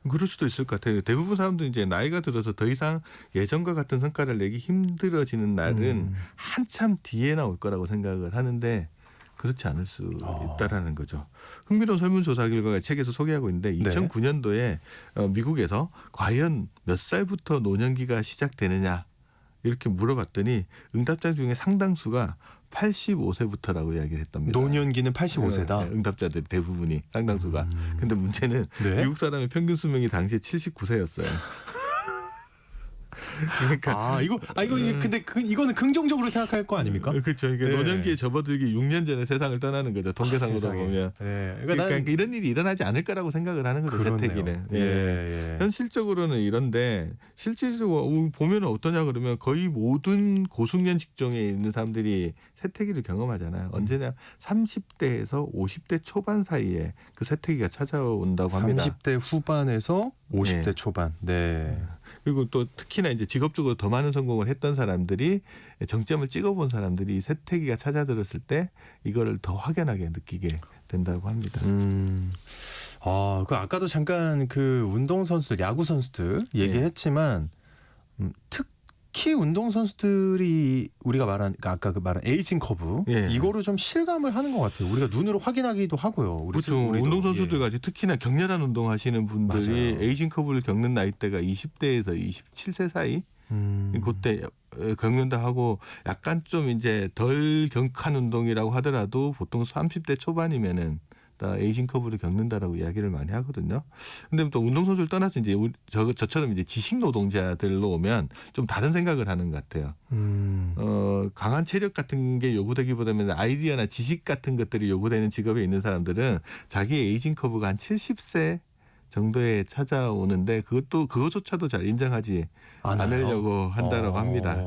F: 그럴 수도 있을 것 같아요. 대부분 사람들은 이제 나이가 들어서 더 이상 예전과 같은 성과를 내기 힘들어지는 날은 한참 뒤에 나올 거라고 생각을 하는데 그렇지 않을 수 있다라는 거죠. 흥미로운 설문조사 결과가 책에서 소개하고 있는데 2009년도에 미국에서 과연 몇 살부터 노년기가 시작되느냐 이렇게 물어봤더니 응답자 중에 상당수가 85세부터라고 이야기를 했답니다.
B: 노년기는 85세다.
F: 네, 응답자들 대부분이 상당수가. 근데 문제는
B: 네?
F: 미국 사람의 평균 수명이 당시에 79세였어요. 그러니까
B: 이거 근데 이거는 긍정적으로 생각할 거 아닙니까?
F: 그렇죠. 그러니까
B: 네.
F: 노년기에 접어들기 6년 전에 세상을 떠나는 거죠. 통계상으로
B: 세상에.
F: 보면.
B: 네.
F: 그러니까 이런 일이 일어나지 않을 거라고 생각을 하는 거죠. 세태기는.
B: 예.
F: 현실적으로는 이런데 실질적으로 보면 어떠냐 그러면 거의 모든 고숙련 직종에 있는 사람들이 세태기를 경험하잖아요. 언제냐 30대에서 50대 초반 사이에 그 세태기가 찾아온다고 합니다.
B: 30대 후반에서 50대
F: 네.
B: 초반. 네.
F: 그리고 또 특히나 이제 직업적으로 더 많은 성공을 했던 사람들이 정점을 찍어본 사람들이 세태기가 찾아들었을 때 이거를 더 확연하게 느끼게 된다고 합니다.
B: 그 아까도 잠깐 그 운동 선수들, 야구 선수들 얘기했지만 특히 운동 선수들이 우리가 말한 아까 그 말한 에이징 커브 이거를 좀 실감을 하는 것 같아요. 우리가 눈으로 확인하기도 하고요.
F: 그렇죠. 운동 선수들 같이 특히나 격렬한 운동하시는 분들이
B: 맞아요.
F: 에이징 커브를 겪는 나이대가 20대에서 27세 사이. 그때 겪는다 하고 약간 좀 이제 덜 격한 운동이라고 하더라도 보통 30대 초반이면은 다 에이징 커브를 겪는다라고 이야기를 많이 하거든요. 근데 또 운동선수를 떠나서 이제 저처럼 이제 지식 노동자들로 오면 좀 다른 생각을 하는 것 같아요. 강한 체력 같은 게 요구되기보다는 아이디어나 지식 같은 것들이 요구되는 직업에 있는 사람들은 자기의 에이징 커브가 한 70세 정도에 찾아오는데 그것조차도 잘 인정하지 않으려고 한다라고 합니다.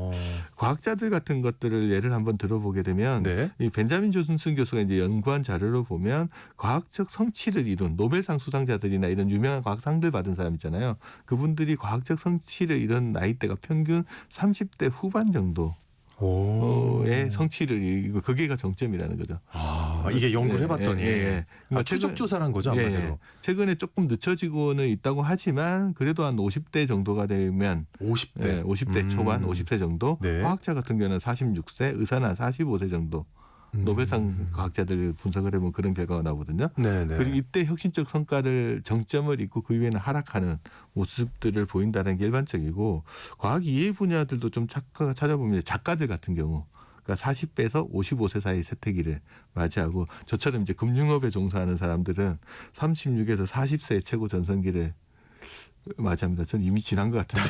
F: 과학자들 같은 것들을 예를 한번 들어보게 되면 이 벤자민 존슨 교수가 이제 연구한 자료를 보면 과학적 성취를 이룬 노벨상 수상자들이나 이런 유명한 과학상들 받은 사람 있잖아요. 그분들이 과학적 성취를 이룬 나이대가 평균 30대 후반 정도. 의 성취를 이루고 그게가 정점이라는 거죠.
B: 이게 연구를 해봤더니 추적 조사를 한 거죠. 한마디로.
F: 최근에 조금 늦춰지고는 있다고 하지만 그래도 한 50대 정도가 되면 50대 초반 50세 정도 과학자 같은 경우는 46세 의사는 한 45세 정도 노벨상 과학자들 분석을 해보면 그런 결과가 나오거든요. 그리고 이때 혁신적 성과를 정점을 잇고 그 이후에는 하락하는 모습들을 보인다는 게 일반적이고 과학 이해 분야들도 좀 찾아보면 작가들 같은 경우 그러니까 40대에서 55세 사이 세태기를 맞이하고 저처럼 이제 금융업에 종사하는 사람들은 36에서 40세의 최고 전성기를 맞습니다. 전 이미 지난 것 같은데.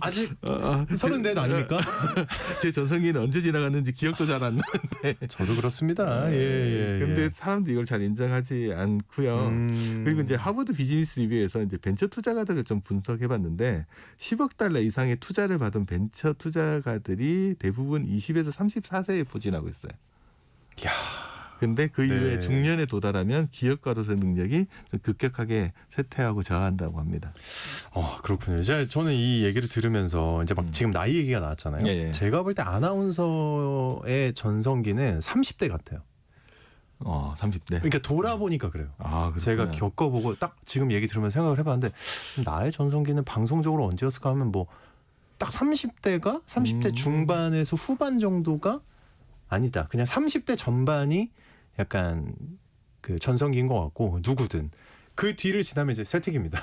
B: 아직 34 아닙니까?
F: 제 전성기는 언제 지나갔는지 기억도 잘 안 나는데.
B: 저도 그렇습니다. 예.
F: 근데 사람들이 이걸 잘 인정하지 않고요. 그리고 이제 하버드 비즈니스 리뷰에서 이제 벤처 투자가들을 좀 분석해봤는데 10억 달러 이상의 투자를 받은 벤처 투자가들이 대부분 20에서 34세에 포진하고 있어요.
B: 야.
F: 근데 그 이후에
B: 네.
F: 중년에 도달하면 기업가로서의 능력이 급격하게 쇠퇴하고 저하한다고 합니다.
B: 그렇군요. 저는 이 얘기를 들으면서 이제 막 지금 나이 얘기가 나왔잖아요.
F: 예.
B: 제가 볼 때 아나운서의 전성기는 30대 같아요.
F: 30대.
B: 그러니까 돌아보니까 그래요.
F: 그렇구나.
B: 제가 겪어보고 딱 지금 얘기 들으면서 생각을 해봤는데 나의 전성기는 방송적으로 언제였을까 하면 뭐 딱 30대 중반에서 후반 정도가 아니다. 그냥 30대 전반이 약간 그 전성기인 것 같고 누구든 그 뒤를 지나면 이제 세택입니다.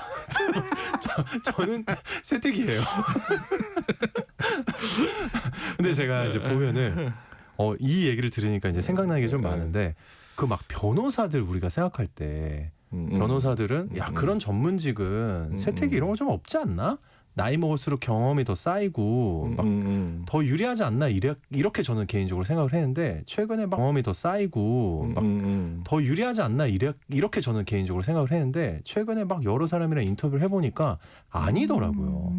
B: 저는 세택이에요. 근데 제가 이제 보면은 이 얘기를 들으니까 이제 생각나는 게 좀 많은데 그 막 변호사들 우리가 생각할 때 변호사들은 야 그런 전문직은 세택이 이런 거 좀 없지 않나? 나이 먹을수록 경험이 더 쌓이고 막 더 유리하지 않나 이렇게 저는 개인적으로 생각을 했는데 최근에 막 경험이 더 쌓이고 막 더 유리하지 않나 이렇게 저는 개인적으로 생각을 했는데 최근에 막 여러 사람이랑 인터뷰를 해보니까 아니더라고요.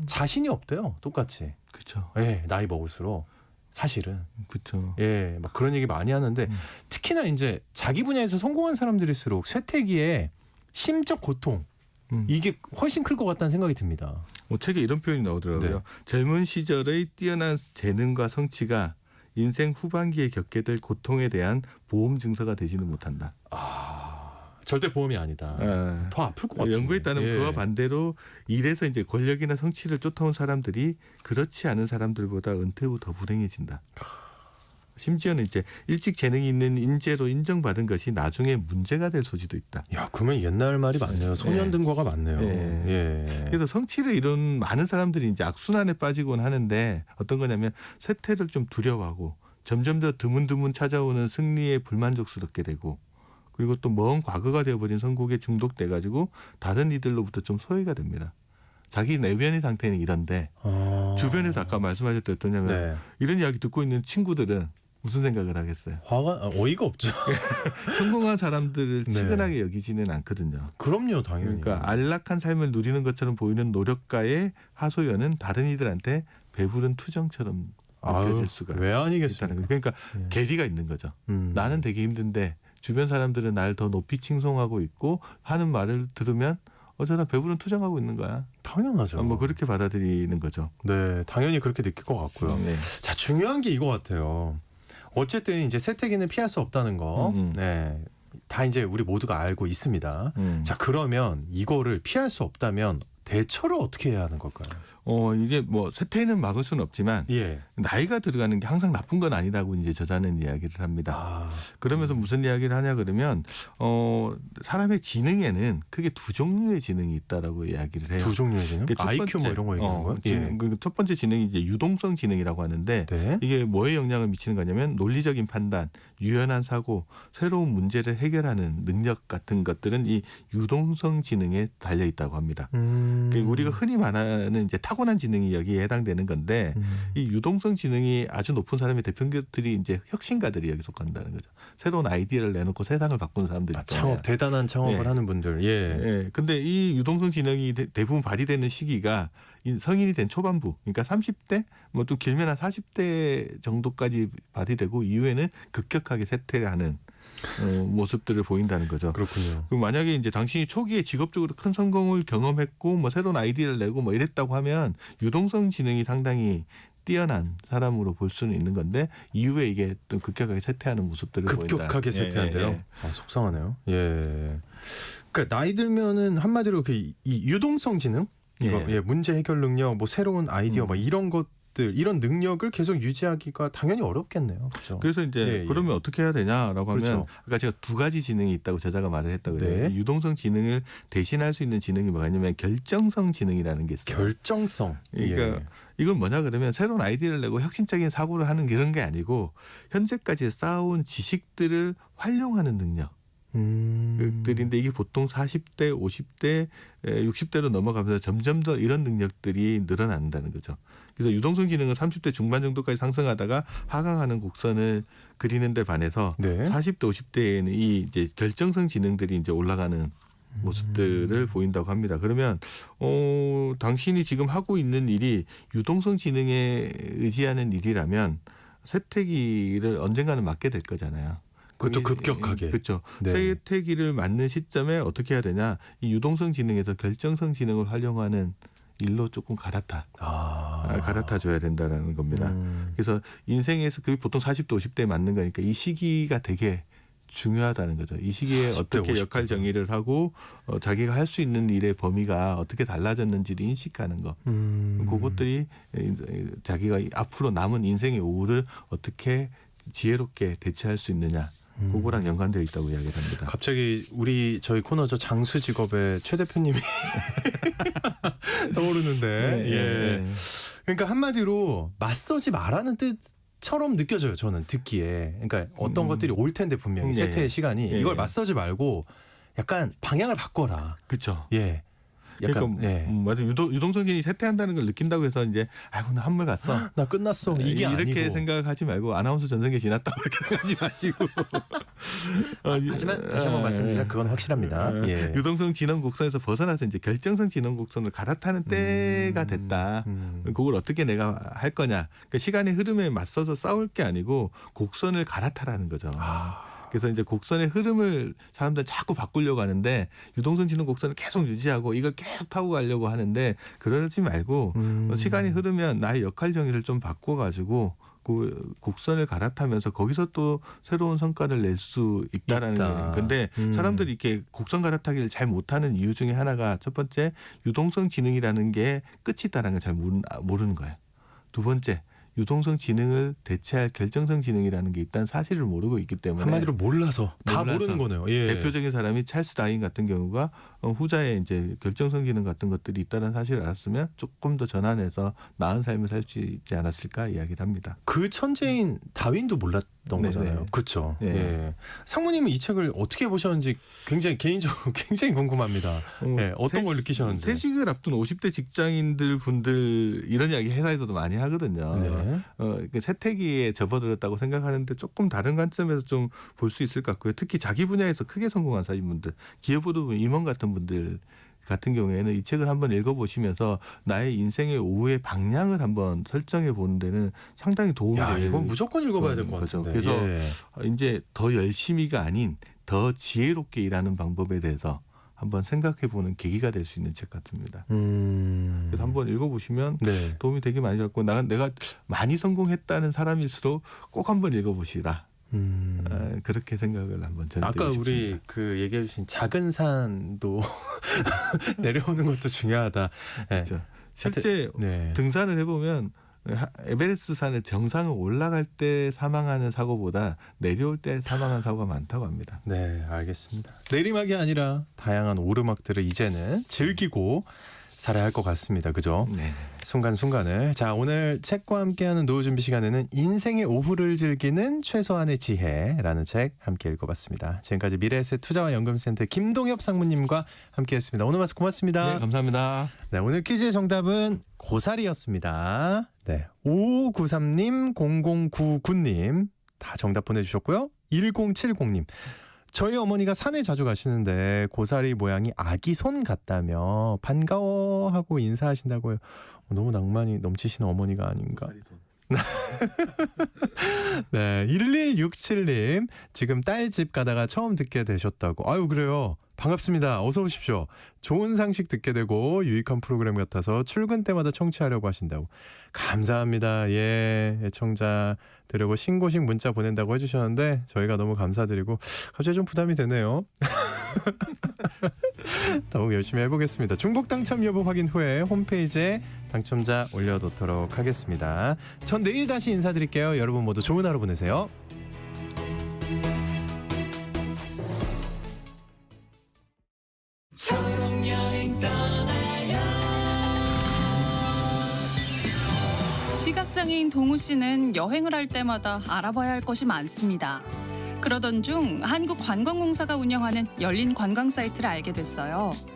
B: 자신이 없대요. 똑같이.
F: 그렇죠.
B: 예, 나이 먹을수록 사실은.
F: 그렇죠.
B: 예, 막 그런 얘기 많이 하는데 특히나 이제 자기 분야에서 성공한 사람들일수록 쇠퇴기에 심적 고통 이게 훨씬 클 것 같다는 생각이 듭니다.
F: 책에 이런 표현이 나오더라고요.
B: 네.
F: 젊은 시절의 뛰어난 재능과 성취가 인생 후반기에 겪게 될 고통에 대한 보험 증서가 되지는 못한다.
B: 절대 보험이 아니다. 더 아플 것 같아요.
F: 연구에 따르면 그와 반대로 일에서 이제 권력이나 성취를 쫓아온 사람들이 그렇지 않은 사람들보다 은퇴 후 더 불행해진다. 심지어는 이제 일찍 재능이 있는 인재로 인정받은 것이 나중에 문제가 될 소지도 있다.
B: 야, 그러면 옛날 말이 맞네요. 소년등과가 맞네요. 예.
F: 그래서 성취를 이룬 많은 사람들이 이제 악순환에 빠지곤 하는데 어떤 거냐면 쇠퇴를 좀 두려워하고 점점 더 드문드문 찾아오는 승리에 불만족스럽게 되고 그리고 또 먼 과거가 되어버린 선곡에 중독돼 가지고 다른 이들로부터 좀 소외가 됩니다. 자기 내면의 상태는 이런데 주변에서 아까 말씀하셨던 어떠냐면
B: 네.
F: 이런 이야기 듣고 있는 친구들은 무슨 생각을 하겠어요?
B: 화가 어이가 없죠.
F: 성공한 사람들을
B: 네.
F: 치근하게 여기지는 않거든요.
B: 그럼요, 당연히.
F: 그러니까 안락한 삶을 누리는 것처럼 보이는 노력가의 하소연은 다른 이들한테 배부른 투정처럼 느껴질 수가
B: 왜
F: 있다는
B: 아니겠습니까?
F: 거죠. 그러니까
B: 예.
F: 괴리가 있는 거죠. 나는 되게 힘든데 주변 사람들은 날 더 높이 칭송하고 있고 하는 말을 들으면 어쩌다 배부른 투정하고 있는 거야.
B: 당연하죠.
F: 뭐 그렇게 받아들이는 거죠.
B: 네, 당연히 그렇게 느낄 것 같고요.
F: 네.
B: 자, 중요한 게 이거 같아요. 어쨌든 이제 세태기는 피할 수 없다는 거, 네, 다 이제 우리 모두가 알고 있습니다. 자, 그러면 이거를 피할 수 없다면 대처를 어떻게 해야 하는 걸까요?
F: 이게 뭐 쇠퇴는 막을 수는 없지만
B: 예.
F: 나이가 들어가는 게 항상 나쁜 건 아니다고 이제 저자는 이야기를 합니다. 그러면서 무슨 이야기를 하냐 그러면 사람의 지능에는 크게 두 종류의 지능이 있다라고 이야기를 해요.
B: 두 종류의 지능?
F: 첫
B: IQ
F: 번째,
B: 뭐 이런 거 얘기하는 거예요? 예.
F: 첫 번째 지능이 이제 유동성 지능이라고 하는데
B: 네.
F: 이게 뭐에 영향을 미치는 거냐면 논리적인 판단, 유연한 사고, 새로운 문제를 해결하는 능력 같은 것들은 이 유동성 지능에 달려 있다고 합니다. 그러니까 우리가 흔히 말하는 이제 타고난 지능이 여기에 해당되는 건데 이 유동성 지능이 아주 높은 사람의 대표들이 이제 혁신가들이 여기 속한다는 거죠. 새로운 아이디어를 내놓고 세상을 바꾸는 사람들이
B: 창업, 대단한 창업을 하는 분들. 예.
F: 예. 근데 이 유동성 지능이 대부분 발휘되는 시기가 성인이 된 초반부, 그러니까 30대, 뭐 좀 길면 한 40대 정도까지 발휘되고 이후에는 급격하게 쇠퇴하는 모습들을 보인다는 거죠.
B: 그렇군요.
F: 그럼 만약에 이제 당신이 초기에 직업적으로 큰 성공을 경험했고 뭐 새로운 아이디어를 내고 뭐 이랬다고 하면 유동성 지능이 상당히 뛰어난 사람으로 볼 수는 있는 건데 이후에 이게 또 급격하게 쇠퇴하는 모습들을 보인다.
B: 급격하게 쇠퇴한대요. 속상하네요. 예. 그러니까 나이 들면은 한마디로 이 유동성 지능, 이거 문제 해결 능력, 뭐 새로운 아이디어, 막 이런 것들, 이런 능력을 계속 유지하기가 당연히 어렵겠네요. 그렇죠?
F: 그래서 이제 그러면 어떻게 해야 되냐라고 하면
B: 그렇죠.
F: 아까 제가 두 가지 지능이 있다고 저자가 말을 했다고 그래요.
B: 네.
F: 유동성 지능을 대신할 수 있는 지능이 뭐냐면 결정성 지능이라는 게 있어요.
B: 결정성.
F: 그러니까 이건 뭐냐 그러면 새로운 아이디어를 내고 혁신적인 사고를 하는 이런 게 아니고 현재까지 쌓아온 지식들을 활용하는 능력. 들인데 이게 보통 40대, 50대, 60대로 넘어가면서 점점 더 이런 능력들이 늘어난다는 거죠. 그래서 유동성 지능은 30대 중반 정도까지 상승하다가 하강하는 곡선을 그리는 데 반해서
B: 네.
F: 40대, 50대에는 이 이제 결정성 지능들이 이제 올라가는 모습들을 보인다고 합니다. 그러면 당신이 지금 하고 있는 일이 유동성 지능에 의지하는 일이라면 쇠퇴기를 언젠가는 맞게 될 거잖아요.
B: 그것도 급격하게.
F: 그렇죠.
B: 네.
F: 쇠퇴기를 맞는 시점에 어떻게 해야 되냐? 이 유동성 지능에서 결정성 지능을 활용하는 일로 조금 갈아타 줘야 된다라는 겁니다. 그래서 인생에서 그게 보통 40대 50대에 맞는 거니까 이 시기가 되게 중요하다는 거죠. 이 시기에
B: 40대,
F: 어떻게
B: 50대.
F: 역할 정의를 하고 자기가 할 수 있는 일의 범위가 어떻게 달라졌는지를 인식하는 거. 그것들이 자기가 앞으로 남은 인생의 오후를 어떻게 지혜롭게 대처할 수 있느냐. 그거랑 연관되어 있다고 이야기를 합니다.
B: 갑자기 저희 코너죠 장수 직업의 최 대표님이 떠오르는데 예. 그러니까 한마디로 맞서지 말라는 뜻처럼 느껴져요. 저는 듣기에 그러니까 어떤 것들이 올 텐데 분명히
F: 예.
B: 세태의 시간이 이걸 맞서지 말고 약간 방향을 바꿔라.
F: 그렇죠.
B: 예. 약간
F: 그러니까 맞아 유동성 지능이 쇠퇴한다는 걸 느낀다고 해서 이제 아이고 나 한물 갔어.
B: 나 끝났어. 이게
F: 이렇게
B: 아니고.
F: 생각하지 말고 아나운서 전성기 지났다 이렇게 생각하지 마시고.
B: 하지만 다시 한번 말씀드리면 그건 확실합니다. 예.
F: 유동성 지능 곡선에서 벗어나서 이제 결정성 지능 곡선을 갈아타는 때가 됐다. 그걸 어떻게 내가 할 거냐. 그러니까 시간의 흐름에 맞서서 싸울 게 아니고 곡선을 갈아타라는 거죠. 그래서 이제 곡선의 흐름을 사람들은 자꾸 바꾸려고 하는데 유동성 지능 곡선을 계속 유지하고 이걸 계속 타고 가려고 하는데 그러지 말고 시간이 흐르면 나의 역할 정의를 좀 바꿔가지고 그 곡선을 갈아타면서 거기서 또 새로운 성과를 낼 수 있다라는 건데 사람들이 이렇게 곡선 갈아타기를 잘 못하는 이유 중에 하나가 첫 번째 유동성 지능이라는 게 끝이 있다는 걸 잘 모르는 거예요. 두 번째 유동성 지능을 대체할 결정성 지능이라는 게 있다는 사실을 모르고 있기 때문에
B: 한마디로 몰라서 다 모르는 거네요. 예.
F: 대표적인 사람이 찰스 다윈 같은 경우가 후자에 이제 결정성 지능 같은 것들이 있다는 사실을 알았으면 조금 더 전환해서 나은 삶을 살 수 있지 않았을까 이야기를 합니다.
B: 그 천재인 다윈도 몰랐던
F: 네네.
B: 거잖아요. 그렇죠.
F: 네.
B: 예. 상무님은 이 책을 어떻게 보셨는지 굉장히 개인적으로 굉장히 궁금합니다. 네, 어떤 걸 느끼셨는지.
F: 퇴직을 앞둔 50대 직장인들 분들 이런 이야기 회사에서도 많이 하거든요.
B: 네.
F: 세태기에 접어들었다고 생각하는데 조금 다른 관점에서 좀 볼 수 있을 것 같고요. 특히 자기 분야에서 크게 성공한 사진분들, 기업으로 보면 임원 같은 분들 같은 경우에는 이 책을 한번 읽어보시면서 나의 인생의 오후의 방향을 한번 설정해 보는 데는 상당히 도움이 돼요.
B: 이건 무조건 읽어봐야 될 것
F: 거죠.
B: 같은데.
F: 그래서
B: 예.
F: 이제 더 열심히가 아닌 더 지혜롭게 일하는 방법에 대해서 한번 생각해 보는 계기가 될 수 있는 책 같습니다. 그래서 한번 읽어보시면
B: 네.
F: 도움이 되게 많이 됐고 내가 많이 성공했다는 사람일수록 꼭 한번 읽어보시라. 그렇게 생각을 한번 전해드리고
B: 아까
F: 싶습니다.
B: 우리 그 얘기해 주신 작은 산도 내려오는 것도 중요하다. 네.
F: 그렇죠. 실제
B: 네.
F: 등산을 해보면 에베레스트 산의 정상을 올라갈 때 사망하는 사고보다 내려올 때 사망하는 사고가 많다고 합니다.
B: 네, 알겠습니다. 내리막이 아니라 다양한 오르막들을 이제는 즐기고 살아야 할 것 같습니다. 그죠?
F: 네.
B: 순간순간을. 자, 오늘 책과 함께하는 노후 준비 시간에는 인생의 오후를 즐기는 최소한의 지혜라는 책 함께 읽어봤습니다. 지금까지 미래에셋 투자와 연금센터 김동엽 상무님과 함께했습니다. 오늘 말씀 고맙습니다.
F: 네, 감사합니다.
B: 네, 오늘 퀴즈의 정답은 고사리였습니다. 네, 5593님, 0099님 다 정답 보내주셨고요. 1070님. 저희 어머니가 산에 자주 가시는데 고사리 모양이 아기 손 같다며 반가워하고 인사하신다고요. 너무 낭만이 넘치시는 어머니가 아닌가. 네, 1167님 지금 딸 집 가다가 처음 듣게 되셨다고. 아유 그래요. 반갑습니다. 어서 오십시오. 좋은 상식 듣게 되고 유익한 프로그램 같아서 출근 때마다 청취하려고 하신다고. 감사합니다. 예, 애청자 들으고 신고식 문자 보낸다고 해주셨는데 저희가 너무 감사드리고 갑자기 좀 부담이 되네요. 더욱 열심히 해보겠습니다. 중복 당첨 여부 확인 후에 홈페이지에 당첨자 올려놓도록 하겠습니다. 전 내일 다시 인사드릴게요. 여러분 모두 좋은 하루 보내세요.
G: 시각장애인 동우 씨는 여행을 할 때마다 알아봐야 할 것이 많습니다. 그러던 중 한국관광공사가 운영하는 열린 관광 사이트를 알게 됐어요.